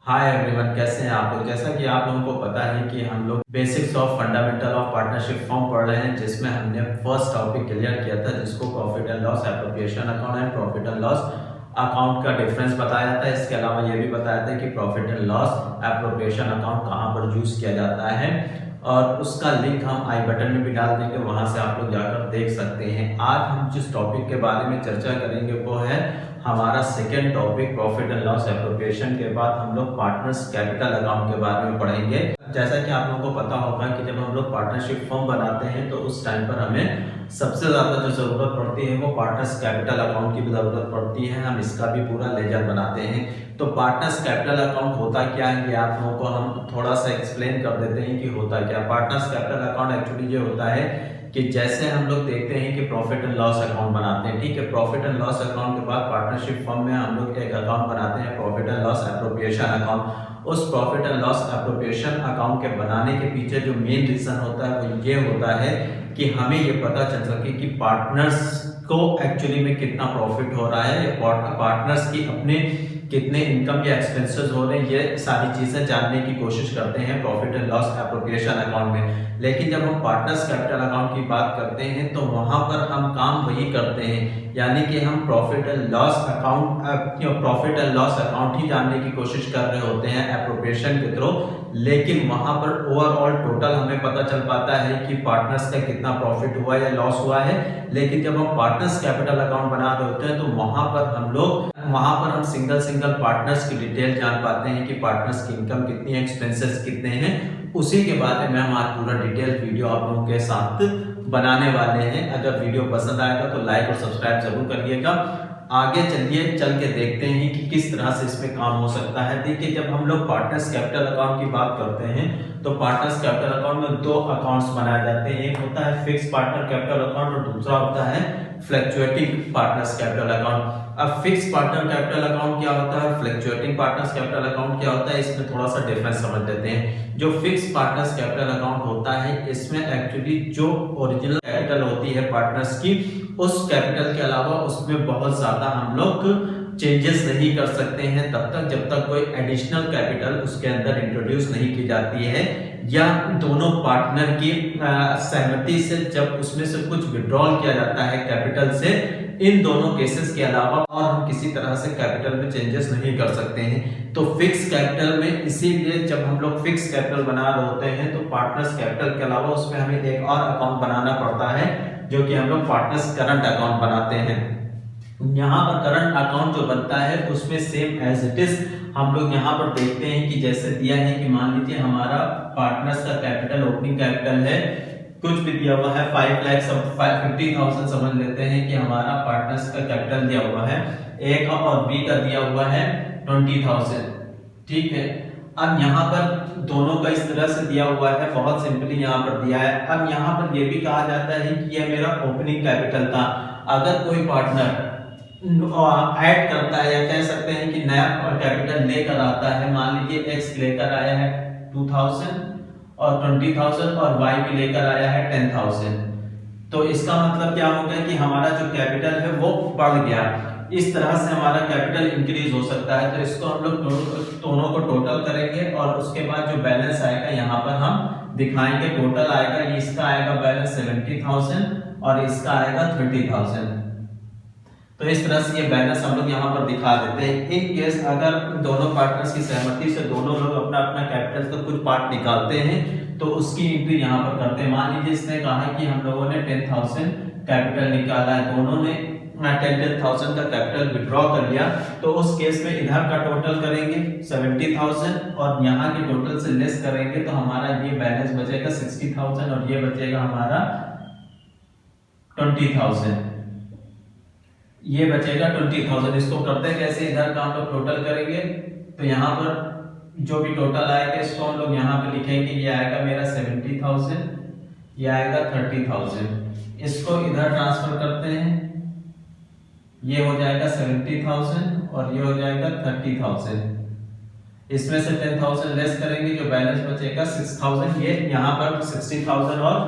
Hi everyone, कैसे हैं आप लोग। जैसा कि आप लोगों को पता है कि हम लोग basics of fundamental of partnership form पढ़ रहे हैं, जिसमें हमने फर्स्ट टॉपिक क्लियर किया था, जिसको profit and loss appropriation account and profit and loss account का डिफरेंस बताया था। इसके अलावा ये भी बताया था कि profit and loss appropriation account कहाँ पर यूज किया जाता है, और उसका लिंक हम आई बटन में भी डाल देंगे, वहां से आप लोग जाकर देख सकते हैं। आज हम जिस टॉपिक के बारे में चर्चा करेंगे वो है हमारा second topic profit and loss appropriation के बाद हम लोग पार्टनर्स कैपिटल अकाउंट के बारे में पढ़ेंगे। जैसा कि आप लोगों को पता होगा कि जब हम लोग पार्टनरशिप फॉर्म बनाते हैं तो उस टाइम पर हमें सबसे ज्यादा जो जरूरत पड़ती है वो पार्टनर्स कैपिटल अकाउंट की भी जरूरत पड़ती है। हम इसका भी पूरा लेजर बनाते हैं। तो पार्टनर्स कैपिटल अकाउंट होता क्या है, ये आप लोगों को हम थोड़ा सा एक्सप्लेन कर देते हैं कि होता क्या। पार्टनर्स कैपिटल अकाउंट एक्चुअली ये होता है कि जैसे हम लोग देखते हैं कि प्रॉफिट एंड लॉस अकाउंट बनाते हैं, ठीक है। प्रॉफिट एंड लॉस अकाउंट के बाद पार्टनरशिप फर्म में हम लोग एक अकाउंट बनाते हैं, profit and loss appropriation account. उस profit and loss appropriation account के बनाने के पीछे जो मेन रीजन होता है वो ये होता है कि हमें ये पता चल सके कि पार्टनर्स को एक्चुअली में कितना प्रॉफिट हो रहा है, या पार्टनर्स की अपने कितने इनकम या एक्सपेंसेस हो रहे हैं, ये सारी चीजें जानने की कोशिश करते हैं profit and loss appropriation account में। लेकिन जब हम पार्टनर्स कैपिटल अकाउंट की बात करते हैं तो वहां पर हम काम वही करते हैं, यानी कि हम प्रॉफिट एंड लॉस अकाउंट ही जानने की कोशिश कर रहे होते हैं एप्रोप्रिएशन के थ्रू। लेकिन वहां पर ओवरऑल टोटल हमें पता चल पाता है कि पार्टनर्स का कितना प्रॉफिट हुआ या लॉस हुआ है। लेकिन जब हम पार्टनर्स कैपिटल अकाउंट बना रहे होते हैं तो वहां पर हम सिंगल पार्टनर्स की डिटेल जान पाते हैं कि पार्टनर्स की इनकम कितनी है, एक्सपेंसेस कितने हैं। उसी के बारे में हम आज पूरा डिटेल वीडियो आप लोगों के साथ बनाने वाले हैं। अगर वीडियो पसंद आएगा तो लाइक और सब्सक्राइब जरूर करिएगा। आगे चलिए चल के देखते हैं कि किस तरह से इसमें काम हो सकता है। देखिए, जब हम लोग पार्टनर्स कैपिटल अकाउंट की बात करते हैं तो पार्टनर्स कैपिटल अकाउंट में दो अकाउंट्स बनाए जाते हैं। एक होता है फिक्स पार्टनर कैपिटल अकाउंट और दूसरा होता है फ्लक्चुएटिंग पार्टनर्स कैपिटल अकाउंट। अब फिक्स पार्टनर कैपिटल अकाउंट क्या होता है, फ्लक्चुएटिंग पार्टनर्स कैपिटल अकाउंट क्या होता है, इसमें थोड़ा सा डिफरेंस समझ लेते हैं। जो फिक्स पार्टनर्स कैपिटल अकाउंट होता है, इसमें एक्चुअली जो ओरिजिनल कैपिटल होती है पार्टनर्स की, उस कैपिटल के अलावा उसमें बहुत ज्यादा हम लोग चेंजेस नहीं कर सकते हैं तब तक जब तक कोई एडिशनल कैपिटल उसके अंदर इंट्रोड्यूस नहीं की जाती है, या दोनों पार्टनर की सहमति से जब उसमें से कुछ विड्रॉल किया जाता है कैपिटल से। इन दोनों केसेस के अलावा और हम किसी तरह से कैपिटल में चेंजेस नहीं कर सकते हैं। तो फिक्स कैपिटल में इसीलिए जब हम लोग फिक्स कैपिटल बना रहे होते हैं तो पार्टनर्स कैपिटल के अलावा उसमें हमें एक और अकाउंट बनाना पड़ता है, जो कि हम लोग पार्टनर्स करंट अकाउंट बनाते हैं। यहाँ पर करंट अकाउंट जो बनता है उसमें सेम एज इट इज हम लोग यहाँ पर देखते हैं कि जैसे दिया है कि मान लीजिए हमारा पार्टनर्स का कैपिटल, ओपनिंग कैपिटल है, कुछ भी दिया हुआ है 5,50,000 समझ लेते हैं कि हमारा पार्टनर्स का कैपिटल दिया हुआ है। ए का और बी का दिया हुआ है 20,000, ठीक है। अब यहाँ पर दोनों का इस तरह से दिया हुआ है, बहुत सिंपली यहाँ पर दिया है। अब यहाँ पर यह भी कहा जाता है कि यह मेरा ओपनिंग कैपिटल था। अगर कोई पार्टनर ऐड करता है, या कह सकते हैं कि नया कैपिटल लेकर आता है, मान लीजिए एक्स लेकर आया है 2,000 और 20,000 और वाई भी लेकर आया है 10,000, तो इसका मतलब क्या हो गया कि हमारा जो कैपिटल है वो बढ़ गया। इस तरह से हमारा कैपिटल इंक्रीज हो सकता है। तो इसको हम लोग दोनों को टोटल करेंगे और उसके बाद जो बैलेंस आएगा यहाँ पर हम दिखाएंगे। टोटल आएगा, इसका आएगा बैलेंस 70,000 और इसका आएगा 30,000। तो इस तरह से ये बैलेंस हम लोग यहाँ पर दिखा देते हैं। इन केस अगर दोनों पार्टनर्स की सहमति से दोनों लोग अपना अपना कैपिटल का कुछ पार्ट निकालते हैं तो उसकी एंट्री यहाँ पर करते हैं। मान लीजिए इसने कहा है कि हम लोगों ने 10,000 कैपिटल निकाला है, दोनों ने 10,000 का कैपिटल विड्रॉ कर लिया, तो उस केस में इधर का टोटल करेंगे 70,000 और यहाँ के टोटल से लेस करेंगे तो हमारा ये बैलेंस बचेगा 60,000 और ये बचेगा हमारा 20,000। ये बचेगा 20,000। इसको करते कैसे, इधर का हम लोग टोटल करेंगे तो यहाँ पर जो भी टोटल आएगा इसको हम लोग यहाँ पे लिखेंगे। ये आएगा मेरा 70,000, ये आएगा 30,000। इसको इधर ट्रांसफर करते हैं, ये हो जाएगा 70,000 और ये हो जाएगा 30,000। इसमें से 10,000 लेस करेंगे, जो बैलेंस बचेगा 6,000। ये यहाँ पर 60,000 और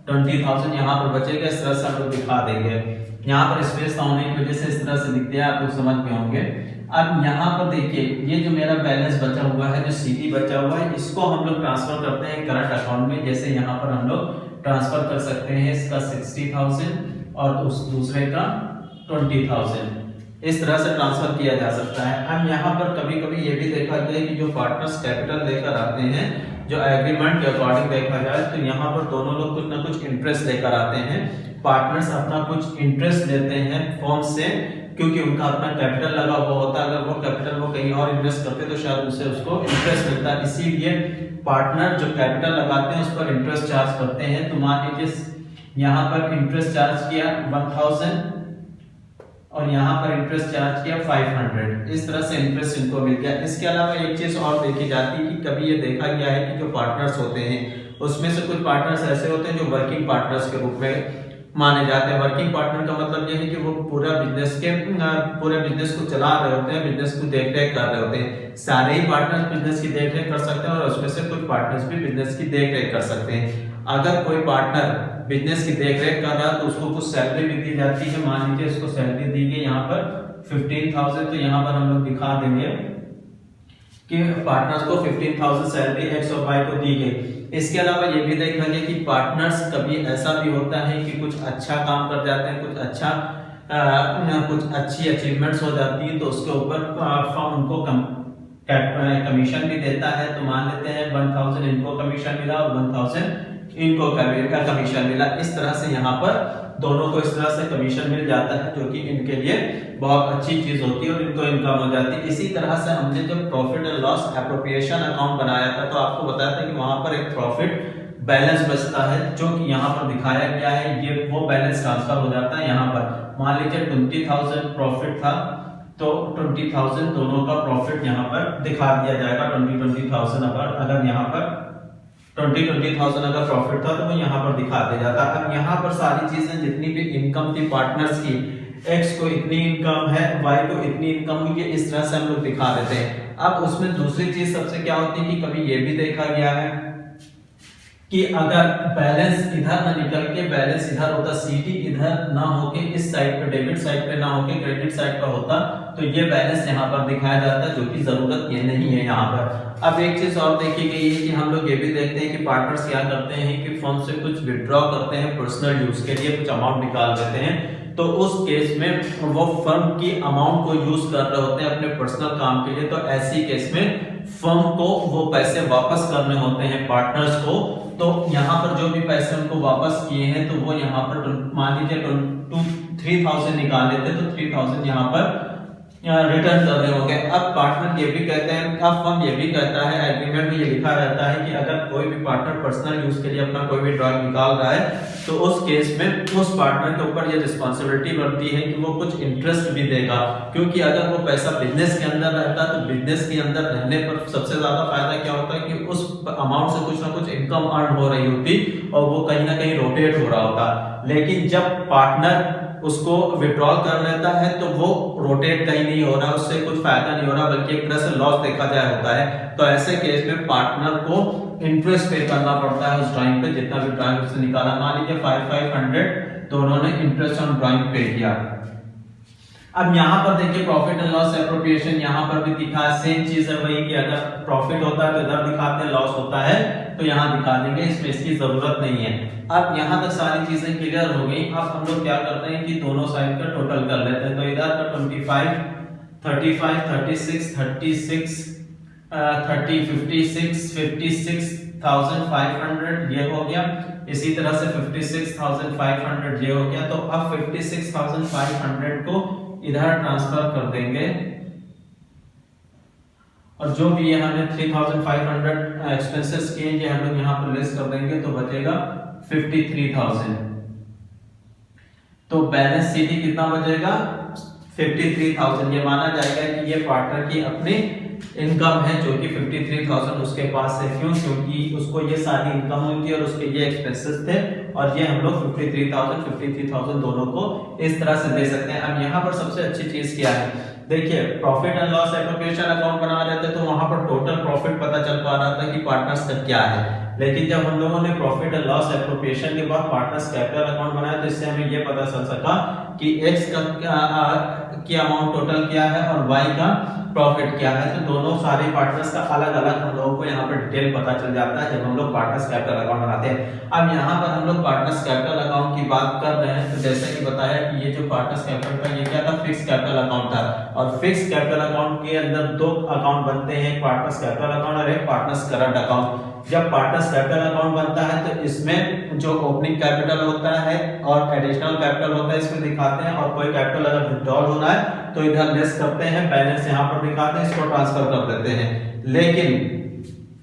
20,000 यहाँ पर बचेगा। इस तरह से हम लोग दिखा देंगे। यहाँ पर स्पेस ना होने की वजह से इस तरह से लिखते हैं, आप लोग समझ में होंगे। अब यहाँ पर देखिए ये जो मेरा बैलेंस बचा हुआ है, जो CD बचा हुआ है, इसको हम लोग ट्रांसफर करते हैं करंट अकाउंट में। जैसे यहाँ पर हम लोग ट्रांसफर कर सकते हैं इसका 60,000 और उस दूसरे का 20,000, इस तरह से ट्रांसफर किया जा सकता है। अब यहाँ पर कभी कभी ये भी देखा गया है कि जो पार्टनर्स कैपिटल लेकर आते हैं, जो एग्रीमेंट के अकॉर्डिंग देखा जाए तो यहाँ पर दोनों लोग कुछ ना कुछ इंटरेस्ट लेकर आते हैं। पार्टनर्स अपना कुछ इंटरेस्ट लेते हैं फर्म से, क्योंकि उनका अपना कैपिटल लगा हुआ होता है। अगर वो कैपिटल वो कहीं और इन्वेस्ट करते तो शायद उससे उसको इंटरेस्ट मिलता है, इसीलिए पार्टनर जो कैपिटल लगाते हैं उस पर इंटरेस्ट चार्ज करते हैं। तो मान लीजिए यहाँ पर इंटरेस्ट चार्ज किया 1000 और यहाँ पर इंटरेस्ट चार्ज किया 500, इस तरह से इंटरेस्ट इनको मिल गया। इसके अलावा एक चीज और देखी जाती है कि कभी ये देखा गया है कि जो पार्टनर्स होते हैं उसमें से कुछ पार्टनर्स ऐसे होते हैं जो वर्किंग पार्टनर्स के रूप में माने जाते हैं। वर्किंग पार्टनर का मतलब ये है कि वो पूरे बिजनेस को चला रहे होते हैं, बिजनेस को देख रेख कर रहे होते हैं। सारे ही पार्टनर्स बिजनेस की देख रेख कर सकते हैं और उसमें से कुछ पार्टनर्स भी बिजनेस की देख रेख कर सकते हैं। अगर कोई पार्टनर बिजनेस की देखरेख कर रहा है तो उसको कुछ सैलरी भी दी जाती है। मान लीजिए इसको सैलरी दी गई यहाँ पर 15,000, तो यहाँ पर हम लोग दिखा देंगे कि पार्टनर्स को 15,000 सैलरी एक्स और वाई को दी गई। इसके अलावा ये भी देखा गया कि पार्टनर्स कभी ऐसा भी होता है कि कुछ अच्छा काम कर जाते हैं, कुछ अच्छी अचीवमेंट्स हो जाती है, तो उसके ऊपर फर्म उनको कमीशन भी देता है। तो मान लेते हैं 1000 इनको कमीशन मिला और 1000 इनको कमीशन मिला। इस तरह से यहाँ पर दोनों को इस तरह से कमीशन मिल जाता है, जो कि इनके लिए बहुत अच्छी चीज होती है और इनको इनकम हो जाती है। इसी तरह से हमने जब profit and loss appropriation account बनाया था तो आपको बताया था कि वहां पर एक प्रॉफिट बैलेंस बचता है, जो कि यहाँ पर दिखाया गया है। ये वो बैलेंस ट्रांसफर हो जाता है। यहाँ पर मान लीजिए 20,000 प्रॉफिट था तो 20,000 दोनों का प्रॉफिट यहाँ पर दिखा दिया जाएगा। 20,000 अगर यहाँ पर 20,000 अगर प्रॉफिट था तो वो यहाँ पर दिखा दिया जाता। अब यहाँ पर सारी चीजें जितनी भी इनकम थी पार्टनर्स की, एक्स को इतनी इनकम है, वाई को इतनी इनकम हुई है, इस तरह से हम लोग दिखा देते हैं। अब उसमें दूसरी चीज सबसे क्या होती है कि कभी ये भी देखा गया है कि अगर बैलेंस इधर ना निकल के बैलेंस इधर होता, CD इधर ना होके इस साइड पे डेबिट साइड पे ना होके क्रेडिट साइड पर होता, तो ये बैलेंस यहाँ पर दिखाया जाता है, जो कि जरूरत ये नहीं है यहाँ पर। अब एक चीज और देखी गई है कि हम लोग ये भी देखते हैं कि पार्टनर्स क्या करते हैं कि फर्म से कुछ विड्रॉ करते हैं पर्सनल यूज के लिए, कुछ अमाउंट निकाल देते हैं। तो उस केस में वो फर्म की अमाउंट को यूज कर रहे होते हैं अपने पर्सनल काम के लिए, तो ऐसी केस में फर्म को वो पैसे वापस करने होते हैं पार्टनर्स को। तो यहाँ पर जो भी पैसे उनको वापस किए हैं तो वो यहाँ पर मान लीजिए 3,000 निकाल लेते तो 3,000 यहाँ पर रिटर्न कर रहे होंगे। अब पार्टनर ये भी कहते हैं, अब फर्म ये भी कहता है, एग्रीमेंट में ये लिखा रहता है कि अगर कोई भी पार्टनर पर्सनल यूज के लिए अपना कोई भी ड्रॉइंग निकाल रहा है तो उस केस में उस पार्टनर के ऊपर ये रिस्पॉन्सिबिलिटी बनती है कि वो कुछ इंटरेस्ट भी देगा, क्योंकि अगर वो पैसा बिजनेस के अंदर रहता तो बिजनेस के अंदर रहने पर सबसे ज्यादा फायदा क्या होता है कि उस अमाउंट से कुछ ना कुछ इनकम अर्न हो रही होती और वो कहीं ना कहीं रोटेट हो रहा होता। लेकिन जब पार्टनर उसको विड्रॉल कर लेता है तो वो रोटेट कहीं नहीं हो रहा, उससे कुछ फायदा नहीं हो रहा, बल्कि एक तरह से लॉस देखा जाए होता है। तो ऐसे केस में पार्टनर को इंटरेस्ट पे करना पड़ता है उस ड्राइंग पे, जितना भी ड्राइंग उससे निकाला। मान लीजिए 500 दोनों ने इंटरेस्ट ऑन ड्राइंग पे किया। अब यहाँ पर देखिए प्रॉफिट एंड लॉस एप्रोप्रिएशन यहाँ पर भी दिखा, सेम चीज है वही कि अगर प्रॉफिट होता है तो इधर दिखाते हैं, लॉस होता है तो यहाँ दिखा देंगे, इसमें इसकी जरूरत नहीं है। अब यहाँ तक सारी चीजें क्लियर हो गई। अब हम लोग क्या करते हैं कि दोनों साइड का टोटल कर लेते हैं। तो इधर का 25, 35, 36, 36, 30, 56, 56,500 ये हो गया। इसी तरह से 56,500 ये हो गया। तो अब 56,500 को इधर ट्रांसफर कर देंगे और जो भी ये हमने 3,500 एक्सपेंसेस किए ये हम लोग यहाँ पर लेस कर देंगे तो बचेगा 53,000। तो बैलेंस CD कितना बचेगा 53,000। ये माना जाएगा कि ये पार्टनर की अपनी इनकम है जो कि 53,000 उसके पास है। क्यों? क्योंकि उसको ये सारी इनकम हुई थी और उसके ये एक्सपेंसेस थे और ये हम लोग 53,000 दोनों को इस तरह से दे सकते हैं। अब यहाँ पर सबसे अच्छी चीज क्या है, देखिए profit and loss appropriation account बना रहे थे तो वहां पर टोटल प्रॉफिट पता चल पा रहा था कि पार्टनर्स का क्या है। लेकिन जब हम लोगों ने प्रॉफिट एंड लॉस एप्रोप्रिएशन के बाद पार्टनर्स कैपिटल अकाउंट बनाया तो इससे हमें यह पता चल सका कि एक्स का की अमाउंट टोटल क्या है और y का प्रॉफिट क्या है। तो दोनों सारे पार्टनर्स का अलग अलग हम लोगों को यहाँ पर डिटेल पता चल जाता है जब हम लोग पार्टनर्स कैपिटल अकाउंट बनाते हैं। अब यहाँ पर हम लोग पार्टनर्स कैपिटल अकाउंट की बात कर रहे हैं, तो जैसे कि बताया कि ये जो पार्टनर्स कैपिटल का ये क्या था, फिक्स कैपिटल अकाउंट था। और फिक्स कैपिटल अकाउंट के अंदर दो अकाउंट बनते हैं, एक पार्टनर्स कैपिटल अकाउंट और एक पार्टनर्स करंट अकाउंट। जब पार्टनर्स कैपिटल अकाउंट बनता है तो इसमें जो ओपनिंग कैपिटल होता है और एडिशनल कैपिटल होता है इसमें दिखाते हैं, और कोई कैपिटल अगर विथड्रॉल होना है तो इधर लेस करते हैं, बैलेंस यहाँ पर दिखाते हैं, इसको ट्रांसफर कर देते हैं। लेकिन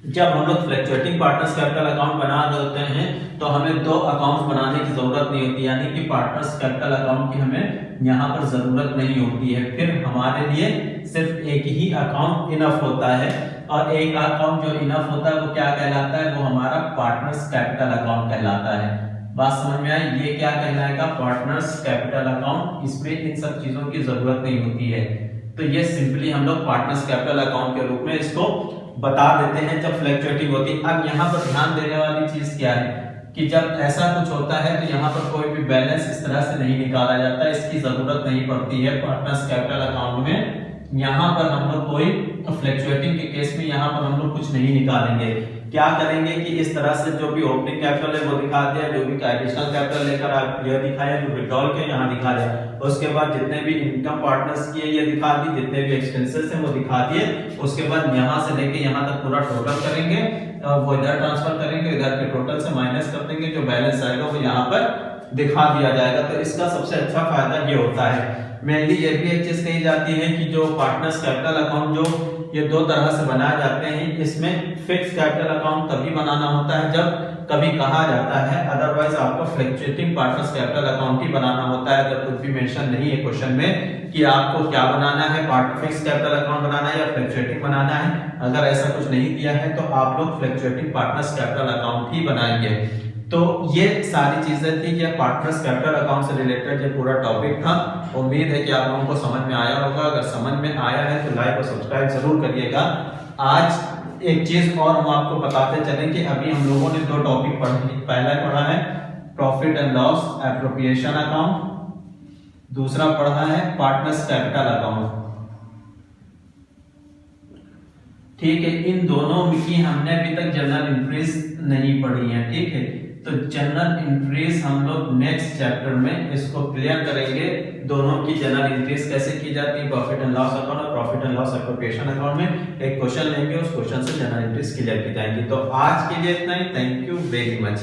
जब हम लोग फ्लक्चुएटिंग पार्टनर्स कैपिटल अकाउंट बना रहे होते हैं तो हमें दो अकाउंट्स बनाने की जरूरत नहीं होती, यानी कि पार्टनर्स कैपिटल अकाउंट की हमें यहाँ पर जरूरत नहीं होती है। फिर हमारे लिए सिर्फ एक ही अकाउंट इनफ होता है, और एक अकाउंट जो इनफ होता है वो क्या कहलाता है, वो हमारा पार्टनर्स कैपिटल अकाउंट कहलाता है। बात समझ में आई, ये क्या कहलाएगा, पार्टनर्स कैपिटल अकाउंट। इसमें इन सब चीजों की जरूरत नहीं होती है। तो ये सिंपली हम लोग पार्टनर्स कैपिटल अकाउंट के रूप में इसको बता देते हैं जब फ्लक्चुएटिंग होती है। अब यहाँ पर ध्यान देने वाली चीज क्या है कि जब ऐसा कुछ होता है तो यहाँ पर कोई भी बैलेंस इस तरह से नहीं निकाला जाता, इसकी जरूरत नहीं पड़ती है पार्टनर्स कैपिटल अकाउंट में। यहाँ पर हम लोग कोई फ्लक्चुएटिंग के केस में यहाँ पर हम लोग कुछ नहीं निकालेंगे। क्या करेंगे कि इस तरह से जो भी ओपनिंग कैपिटल है वो दिखा दिया, जो भी एडिशनल कैपिटल लेकर आप ये दिखाया, जो विड्रॉल के यहाँ दिखा दिया, उसके बाद जितने भी इनकम पार्टनर्स की है ये दिखा दी, जितने भी एक्सपेंसेस हैं वो दिखा दिए। उसके बाद यहाँ से लेके यहाँ तक पूरा टोटल करेंगे, वो इधर ट्रांसफर करेंगे, इधर के टोटल से माइनस कर देंगे, जो बैलेंस आएगा वो यहाँ पर दिखा दिया जाएगा। तो इसका सबसे अच्छा फायदा ये होता है। मेनली ये भी एक चीज कही जाती है कि जो पार्टनर्स कैपिटल अकाउंट जो ये दो तरह से बनाए जाते हैं, इसमें फिक्स कैपिटल अकाउंट तभी बनाना होता है जब कभी कहा जाता है, अदरवाइज आपको फ्लक्चुएटिंग पार्टनर्स कैपिटल अकाउंट ही बनाना होता है। अगर कुछ भी मेंशन नहीं है क्वेश्चन में कि आपको क्या बनाना है, फिक्स कैपिटल अकाउंट बनाना है या फ्लक्चुएटिंग बनाना है, अगर ऐसा कुछ नहीं दिया है तो आप लोग फ्लक्चुएटिंग पार्टनर्स कैपिटल अकाउंट ही बनाएंगे। तो ये सारी चीजें थी, ये पार्टनर्स कैपिटल अकाउंट से रिलेटेड ये पूरा टॉपिक था। उम्मीद है कि आप लोगों को समझ में आया होगा। अगर समझ में आया है तो लाइक और सब्सक्राइब जरूर करिएगा। आज एक चीज और हम आपको बताते चलें कि अभी हम लोगों ने दो टॉपिक पढ़े, पहला पढ़ा है profit and loss appropriation account, दूसरा पढ़ा है पार्टनर्स कैपिटल अकाउंट। ठीक है, इन दोनों की हमने अभी तक जनरल एंट्रीज नहीं पढ़ी है। ठीक है, तो जनरल एंट्रीज हम लोग नेक्स्ट चैप्टर में इसको क्लियर करेंगे, दोनों की जनरल एंट्रीज कैसे की जाती है, प्रॉफिट एंड लॉस अकाउंट और profit and loss appropriation account में एक क्वेश्चन लेंगे, उस क्वेश्चन से जनरल एंट्रीज क्लियर की जाएंगी। तो आज के लिए इतना ही, थैंक यू वेरी मच।